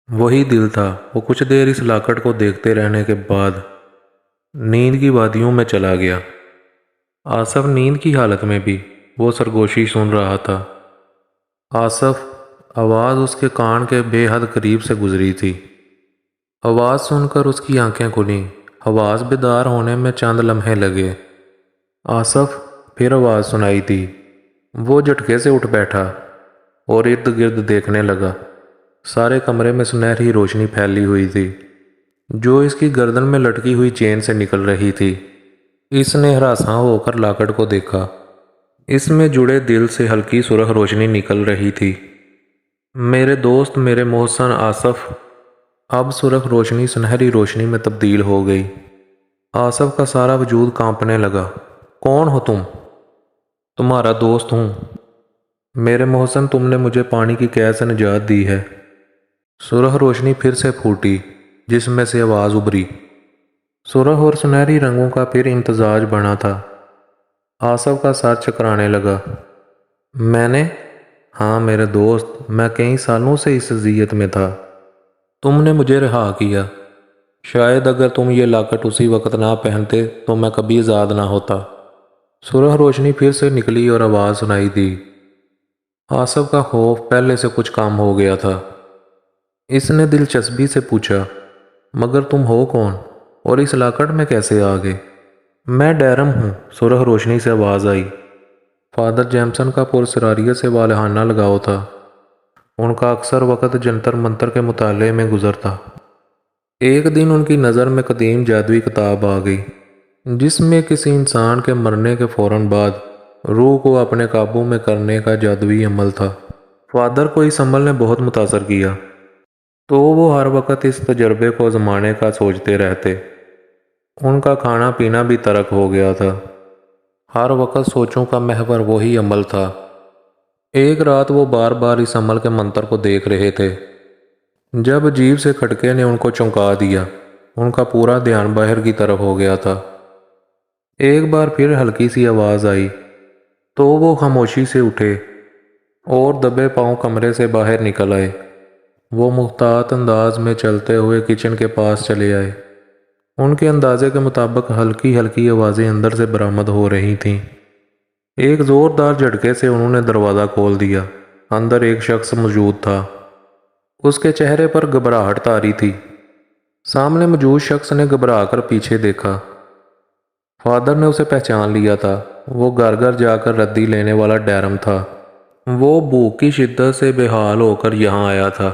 वही दिल था। वो कुछ देर इस लाकड़ को देखते रहने के बाद नींद की वादियों में चला गया। आसफ नींद की हालत में भी वो सरगोशी सुन रहा था। आसफ, आवाज़ उसके कान के बेहद करीब से गुजरी थी। आवाज़ सुनकर उसकी आंखें खुलीं। हवास बेदार होने में चंद लम्हे लगे। आसफ, फिर आवाज़ सुनाई दी। वो झटके से उठ बैठा और इर्द गिर्द देखने लगा। सारे कमरे में सुनहरी रोशनी फैली हुई थी जो इसकी गर्दन में लटकी हुई चेन से निकल रही थी। इसने हरासा होकर लाकड़ को देखा। इसमें जुड़े दिल से हल्की सुरख रोशनी निकल रही थी। मेरे दोस्त, मेरे मोहसन आसफ। अब सुरख रोशनी सुनहरी रोशनी में तब्दील हो गई। आसफ का सारा वजूद कांपने लगा। कौन हो तुम? तुम्हारा दोस्त हूँ। मेरे मोहसन, तुमने मुझे पानी की कैद से निजात दी है। सुरख रोशनी फिर से फूटी जिसमें से आवाज़ उभरी। सुरख और सुनहरी रंगों का फिर इम्तजाज बना था। आसफ का सर चकराने लगा। मैंने? हाँ मेरे दोस्त, मैं कई सालों से इस अज़ियत में था। तुमने मुझे रिहा किया। शायद अगर तुम ये लाकट उसी वक्त ना पहनते तो मैं कभी आज़ाद ना होता। सुरख रोशनी फिर से निकली और आवाज़ सुनाई दी। आसफ का खौफ पहले से कुछ कम हो गया था। इसने दिलचस्पी से पूछा, मगर तुम हो कौन और इस लाकड़ में कैसे आ गए? मैं डैरम हूँ, सुरख रोशनी से आवाज़ आई। फादर जैमसन का पुरसरारियत से वालहाना लगाव था। उनका अक्सर वक़्त जंतर मंतर के मुताले में गुजरता। एक दिन उनकी नज़र में कदीम जादुई किताब आ गई जिसमें किसी इंसान के मरने के फ़ौरन बाद रूह को अपने काबू में करने का जादुई अमल था। फादर को इस अमल ने बहुत मुतासर किया, तो वो हर वक्त इस तजर्बे को आजमाने का सोचते रहते। उनका खाना पीना भी तर्क हो गया था। हर वक्त सोचों का महवर वही अमल था। एक रात वो बार बार इस अमल के मंत्र को देख रहे थे जब अजीब से खटके ने उनको चौंका दिया। उनका पूरा ध्यान बाहर की तरफ हो गया था। एक बार फिर हल्की सी आवाज़ आई तो वो खामोशी से उठे और दबे पांव कमरे से बाहर निकल आए। वो मुख्तात अंदाज में चलते हुए किचन के पास चले आए। उनके अंदाजे के मुताबिक हल्की हल्की आवाज़ें अंदर से बरामद हो रही थीं। एक ज़ोरदार झटके से उन्होंने दरवाज़ा खोल दिया। अंदर एक शख्स मौजूद था। उसके चेहरे पर घबराहट तारी थी। सामने मौजूद शख्स ने घबरा कर पीछे देखा। फादर ने उसे पहचान लिया था। वो घर घर जाकर रद्दी लेने वाला डैरम था। वो भूख की शिद्दत से बेहाल होकर यहाँ आया था।